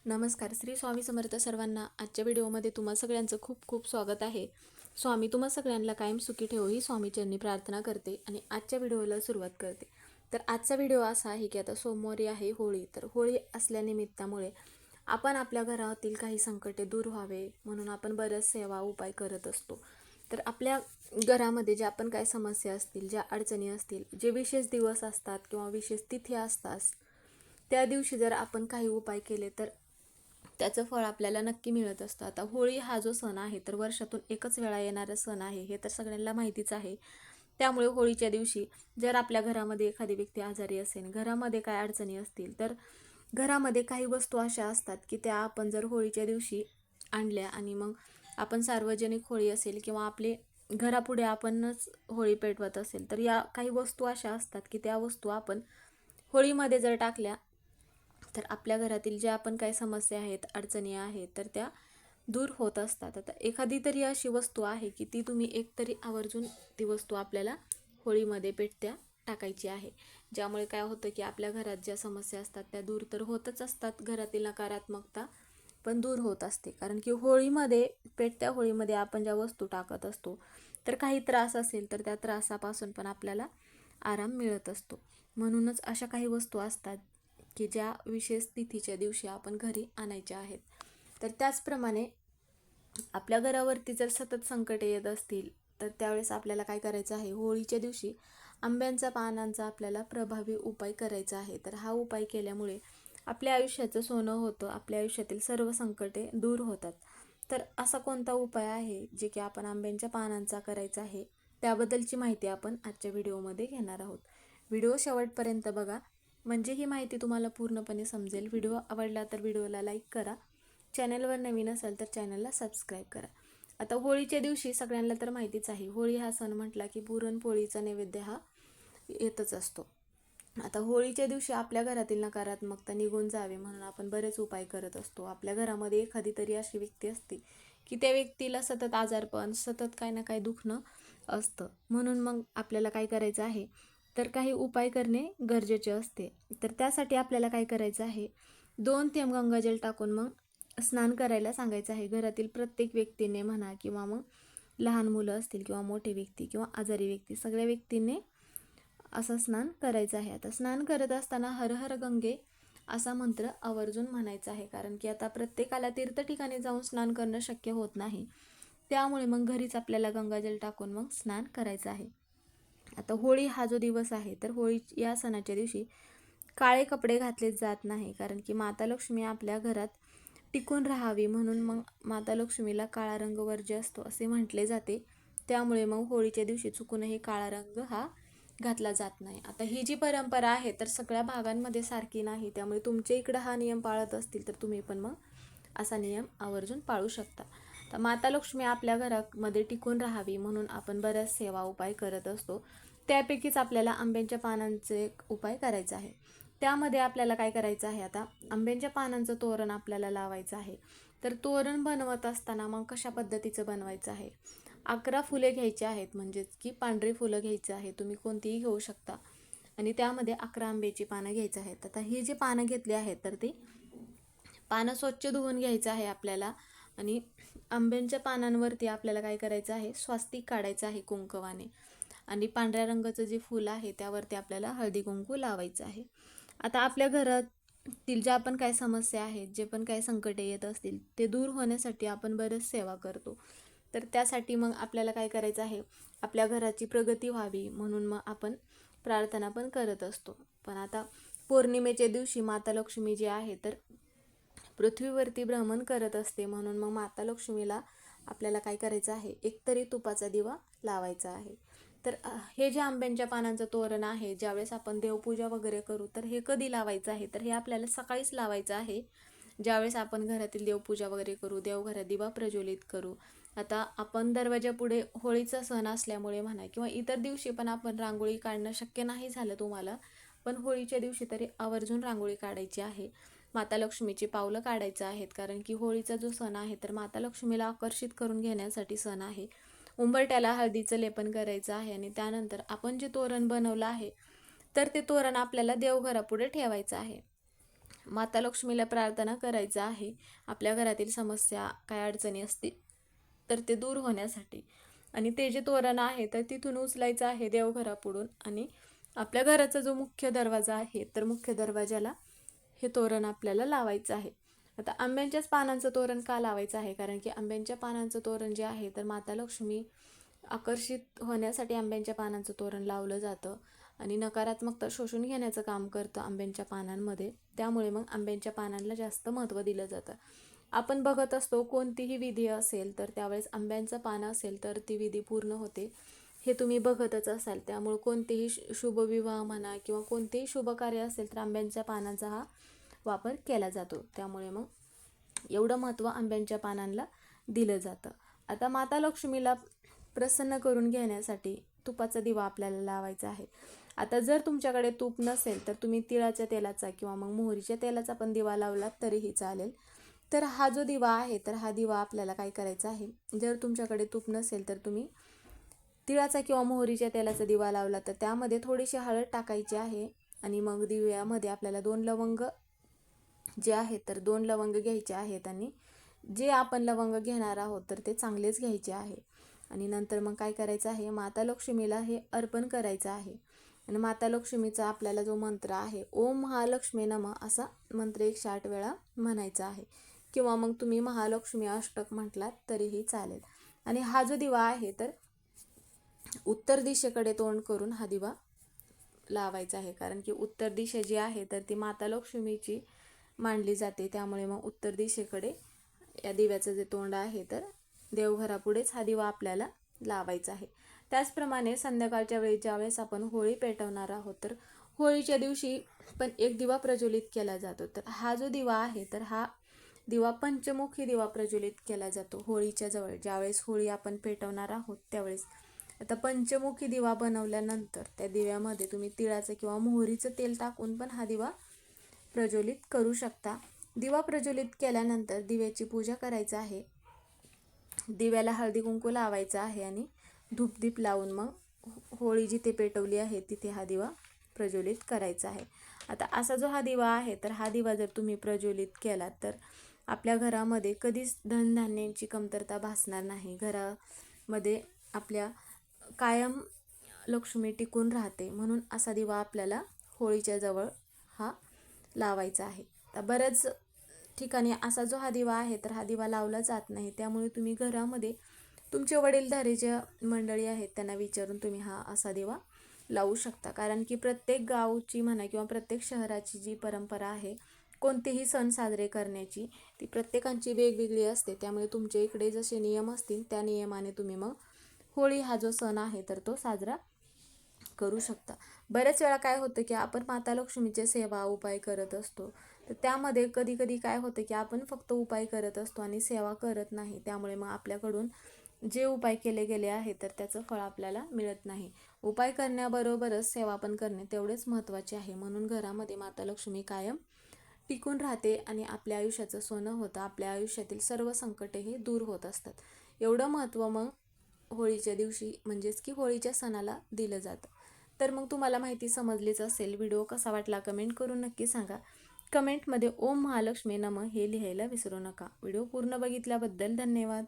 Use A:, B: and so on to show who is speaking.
A: नमस्कार. श्री स्वामी समर्थ सर्वांना. आजच्या व्हिडिओमध्ये तुम्हा सगळ्यांचं खूप खूप स्वागत आहे. स्वामी तुम्हा सगळ्यांना कायम सुखी ठेवो ही स्वामीचरणी प्रार्थना करते आणि आजच्या व्हिडिओला सुरुवात करते. तर आजचा व्हिडिओ असा आहे की आता सोमवारी आहे होळी. तर होळी असल्यानिमित्तामुळे आपण आपल्या घरातील काही संकटे दूर व्हावे म्हणून आपण बऱ्याच सेवा उपाय करत असतो. तर आपल्या घरामध्ये ज्या पण काही समस्या असतील, ज्या अडचणी असतील, जे विशेष दिवस असतात किंवा विशेष तिथी असतात, त्या दिवशी जर आपण काही उपाय केले तर त्याचं फळ आपल्याला नक्की मिळत असतं. आता होळी हा जो सण आहे तर वर्षातून एकच वेळा येणारा सण आहे, हे तर सगळ्यांना माहितीच आहे. त्यामुळे होळीच्या दिवशी जर आपल्या घरामध्ये एखादी व्यक्ती आजारी असेल, घरामध्ये काय अडचणी असतील, तर घरामध्ये काही वस्तू अशा असतात की त्या आपण जर होळीच्या दिवशी आणल्या आणि मग आपण सार्वजनिक होळी असेल किंवा आपले घरापुढे आपणच होळी पेटवत असेल, तर या काही वस्तू अशा असतात की त्या वस्तू आपण होळीमध्ये जर टाकल्या तर आपल्या घरातील ज्या पण काही समस्या आहेत, अडचणी आहेत, तर त्या दूर होत असतात. आता एखादी तरी अशी वस्तू आहे की ती तुम्ही एकतरी आवर्जून ती वस्तू आपल्याला होळीमध्ये पेटत्या टाकायची आहे. ज्यामुळे काय होतं की आपल्या घरात ज्या समस्या असतात त्या दूर तर होतच असतात, घरातील नकारात्मकता पण दूर होत असते. कारण की होळीमध्ये, पेटत्या होळीमध्ये आपण ज्या वस्तू टाकत असतो तर काही त्रास असेल तर त्या त्रासापासून पण आपल्याला आराम मिळत असतो. म्हणूनच अशा काही वस्तू असतात की ज्या विशेष तिथीच्या दिवशी आपण घरी आणायच्या आहेत. तर त्याचप्रमाणे आपल्या घरावरती जर सतत संकटे येत असतील तर त्यावेळेस आपल्याला काय करायचं आहे, होळीच्या दिवशी आंब्यांच्या पानांचा आपल्याला प्रभावी उपाय करायचा आहे. तर हा उपाय केल्यामुळे आपल्या आयुष्याचं सोनं होतं, आपल्या आयुष्यातील सर्व संकटे दूर होतात. तर असा कोणता उपाय आहे जे की आपण आंब्यांच्या पानांचा करायचा आहे, त्याबद्दलची माहिती आपण आजच्या व्हिडिओमध्ये घेणार आहोत. व्हिडिओ शेवटपर्यंत बघा, म्हणजे ही माहिती तुम्हाला पूर्णपणे समजेल. व्हिडिओ आवडला तर व्हिडिओला लाईक करा, चॅनलवर नवीन असाल तर चॅनलला सबस्क्राईब करा. आता होळीच्या दिवशी सगळ्यांना तर माहितीच आहे, होळी हा सण म्हटला की पुरणपोळीचा नैवेद्य हा येतच असतो. आता होळीच्या दिवशी आपल्या घरातील नकारात्मकता निघून जावे म्हणून आपण बरेच उपाय करत असतो. आपल्या घरामध्ये एखादी तरी अशी व्यक्ती असते की त्या व्यक्तीला सतत आजारपण, सतत काही ना काही दुखणं असतं. म्हणून मग आपल्याला काय करायचं आहे, तर काही उपाय करणे गरजेचे असते. तर त्यासाठी आपल्याला काय करायचं आहे, 2 थेंब गंगाजल टाकून मग स्नान करायला सांगायचं आहे. घरातील प्रत्येक व्यक्तीने म्हणा किंवा मग लहान मुलं असतील किंवा मोठे व्यक्ती किंवा आजारी व्यक्ती, सगळ्या व्यक्तींनी असं स्नान करायचं आहे. आता स्नान करत असताना हर हर गंगे असा मंत्र आवर्जून म्हणायचा आहे. कारण की आता प्रत्येकाला तीर्थ ठिकाणी जाऊन स्नान करणं शक्य होत नाही. त्यामुळे मग घरीच आपल्याला गंगाजल टाकून मग स्नान करायचं आहे. आता होळी हा जो दिवस आहे तर होळी या सणाच्या दिवशी काळे कपडे घातले जात नाही. कारण की माता लक्ष्मी आपल्या घरात टिकून राहावी म्हणून मग माता लक्ष्मीला काळा रंग वर्ज्य असतो असे म्हटले जाते. त्यामुळे मग होळीच्या दिवशी चुकूनही काळा रंग हा घातला जात नाही. आता ही जी परंपरा आहे तर सगळ्या भागांमध्ये सारखी नाही, त्यामुळे तुमच्या इकडं हा नियम पाळत असतील तर तुम्ही पण मग असा नियम आवर्जून पाळू शकता. तर माता लक्ष्मी आपल्या घरामध्ये टिकून राहावी म्हणून आपण बऱ्याच सेवा उपाय करत असतो. त्यापैकीच आपल्याला आंब्यांच्या पानांचे एक उपाय करायचा आहे. त्यामध्ये आपल्याला काय करायचं आहे, आता आंब्यांच्या पानांचं तोरण आपल्याला लावायचं आहे. तर तोरण बनवत असताना मग कशा पद्धतीचं बनवायचं आहे, 11 फुले घ्यायची आहेत, म्हणजेच की पांढरी फुलं घ्यायची आहे, तुम्ही कोणतीही घेऊ शकता. आणि त्यामध्ये 11 आंब्याची पानं घ्यायची आहेत. आता ही जी पानं घेतली आहेत तर ती पानं स्वच्छ धुवून घ्यायचं आहे आपल्याला. आणि आंब्यांच्या पानांवरती आपल्याला काय करायचं आहे, स्वास्तिक काढायचं आहे कुंकवाने. आणि पांढऱ्या रंगाचं जे फूल आहे त्यावरती आपल्याला हळदी कुंकू लावायचं आहे. आता आपल्या घरातील ज्या पण काही समस्या आहेत, जे पण काही संकटे येत असतील ते दूर होण्यासाठी आपण बरेच सेवा करतो. तर त्यासाठी मग आपल्याला काय करायचं आहे, आपल्या घराची प्रगती व्हावी म्हणून मग आपण प्रार्थना पण करत असतो. पण आता पौर्णिमेच्या दिवशी माता लक्ष्मी जी आहे तर पृथ्वीवरती भ्रमण करत असते. म्हणून मग माता लक्ष्मीला आपल्याला काय करायचं आहे, एकतरी तुपाचा दिवा लावायचा आहे. तर हे जे आंब्यांच्या पानांचं तोरण आहे, ज्यावेळेस आपण देवपूजा वगैरे करू तर हे कधी लावायचं आहे, तर हे आपल्याला सकाळीच लावायचं आहे. ज्यावेळेस आपण घरातील देवपूजा वगैरे करू, देवघरात दिवा प्रज्वलित करू. आता आपण दरवाजापुढे होळीचा सण असल्यामुळे म्हणा किंवा इतर दिवशी पण आपण रांगोळी काढणं शक्य नाही झालं तुम्हाला, पण होळीच्या दिवशी तरी आवर्जून रांगोळी काढायची आहे. माता लक्ष्मीची पावलं काढायचं आहेत. कारण की होळीचा जो सण आहे तर माता लक्ष्मीला आकर्षित करून घेण्यासाठी सण आहे. उंबरठ्याला हळदीचं लेपन करायचं आहे आणि त्यानंतर आपण जे तोरण बनवलं आहे तर ते तोरण आपल्याला देवघरापुढे ठेवायचं आहे. माता लक्ष्मीला प्रार्थना करायचं आहे आपल्या घरातील समस्या काय अडचणी असतील तर ते दूर होण्यासाठी. आणि ते जे तोरण आहे तर तिथून उचलायचं आहे देवघरापुढून आणि आपल्या घराचा जो मुख्य दरवाजा आहे तर मुख्य दरवाजाला हे तोरण आपल्याला लावायचं आहे. आता आंब्यांच्याच पानांचं तोरण का लावायचं आहे, कारण की आंब्यांच्या पानांचं तोरण जे आहे तर माता लक्ष्मी आकर्षित होण्यासाठी आंब्यांच्या पानांचं तोरण लावलं जातं आणि नकारात्मकता शोषून घेण्याचं काम करतं आंब्यांच्या पानांमध्ये. त्यामुळे मग आंब्यांच्या पानांना जास्त महत्त्व दिलं जातं. आपण बघत असतो कोणतीही विधी असेल तर त्यावेळेस आंब्यांचं पान असेल तर ती विधी पूर्ण होते, हे तुम्ही बघतच असाल. त्यामुळे कोणतेही शुभविवाह म्हणा किंवा कोणतेही शुभ कार्य असेल तर आंब्यांच्या पानांचा हा वापर केला जातो. त्यामुळे मग एवढं महत्त्व आंब्यांच्या पानांना दिलं जातं. आता माता लक्ष्मीला प्रसन्न करून घेण्यासाठी तुपाचा दिवा आपल्याला लावायचा आहे. आता जर तुमच्याकडे तूप नसेल तर तुम्ही तिळाच्या तेलाचा किंवा मग मोहरीच्या तेलाचा पण दिवा लावलात तरीही चालेल. तर हा जो दिवा आहे तर हा दिवा आपल्याला काय करायचा आहे, जर तुमच्याकडे तूप नसेल तर तुम्ही तिळाचा किंवा मोहरीच्या तेलाचा दिवा लावला तर त्यामध्ये थोडीशी हळद टाकायची आहे आणि मग दिव्यामध्ये आपल्याला 2 लवंग जे आहेत तर 2 लवंग घ्यायचे आहेत आणि जे आपण लवंग घेणार आहोत तर ते चांगलेच घ्यायचे आहे. आणि नंतर मग काय करायचं आहे, माता लक्ष्मीला हे अर्पण करायचं आहे. आणि माता लक्ष्मीचा आपल्याला जो मंत्र आहे ओम महालक्ष्मी नमः असा मंत्र 108 वेळा म्हणायचा आहे किंवा मग तुम्ही महालक्ष्मी अष्टक म्हटलात तरीही चालेल. आणि हा जो दिवा आहे तर उत्तर दिशेकडे तोंड करून हा दिवा लावायचा आहे, कारण की उत्तर दिशा जी आहे तर ती माता लक्ष्मीची मांडली जाते. त्यामुळे मग उत्तर दिशेकडे या दिव्याचं जे तोंड आहे तर देवघरापुढेच हा दिवा आपल्याला लावायचा आहे. त्याचप्रमाणे संध्याकाळच्या वेळी ज्यावेळेस आपण होळी पेटवणार आहोत तर होळीच्या दिवशी पण एक दिवा प्रज्वलित केला जातो. तर हा जो दिवा आहे तर हा दिवा पंचमुखी दिवा प्रज्वलित केला जातो होळीच्या जवळ. ज्यावेळेस होळी आपण पेटवणार आहोत त्यावेळेस आता पंचमुखी दिवा बनवल्यानंतर त्या दिव्यामध्ये तुम्ही तिळाचं किंवा मोहरीचं तेल टाकून पण हा दिवा प्रज्वलित करू शकता. दिवा प्रज्वलित केल्यानंतर दिव्याची पूजा करायची आहे, दिव्याला हळदी कुंकू लावायचं आहे आणि धूपदीप लावून मग होळी जिथे पेटवली आहे तिथे हा दिवा प्रज्वलित करायचा आहे. आता असा जो हा दिवा आहे तर हा दिवा जर तुम्ही प्रज्वलित केला तर आपल्या घरामध्ये कधीच धनधान्यांची कमतरता भासणार नाही. घरामध्ये आपल्या कायम लक्ष्मी टिकून राहते, म्हणून असा दिवा आपल्याला होळीच्या जवळ हा लावायचा आहे. तर बऱ्याच ठिकाणी असा जो हा दिवा आहे तर हा दिवा लावला जात नाही. त्यामुळे तुम्ही घरामध्ये तुमचे वडीलधारी ज्या मंडळी आहेत त्यांना विचारून तुम्ही हा असा दिवा लावू शकता. कारण की प्रत्येक गावची म्हणा किंवा प्रत्येक शहराची जी परंपरा आहे कोणतेही सण साजरे करण्याची ती प्रत्येकांची वेगवेगळी असते. त्यामुळे तुमच्या इकडे जसे नियम असतील त्या नियमाने तुम्ही मग होळी हा जो सण आहे तर तो साजरा करू शकता. बऱ्याच वेळा काय होतं की आपण माता लक्ष्मीचे सेवा उपाय करत असतो, तर त्यामध्ये कधी कधी काय होतं की आपण फक्त उपाय करत असतो आणि सेवा करत नाही. त्यामुळे मग आपल्याकडून जे उपाय केले गेले आहे तर त्याचं फळ आपल्याला मिळत नाही. उपाय करण्याबरोबरच सेवा पण करणे तेवढेच महत्त्वाचे आहे. म्हणून घरामध्ये माता लक्ष्मी कायम टिकून राहते आणि आपल्या आयुष्याचं सोनं होतं. आपल्या आयुष्यातील सर्व संकटे हे दूर होत असतात. एवढं महत्त्व मग होळीच्या दिवशी म्हणजेच की होळीच्या सणाला दिलं जातं. तर मग तुम्हाला माहिती समजलीच असेल. व्हिडिओ कसा वाटला कमेंट करून नक्की सांगा. कमेंटमध्ये ओम महालक्ष्मी नमः हे लिहायला विसरू नका. व्हिडिओ पूर्ण बघितल्याबद्दल धन्यवाद.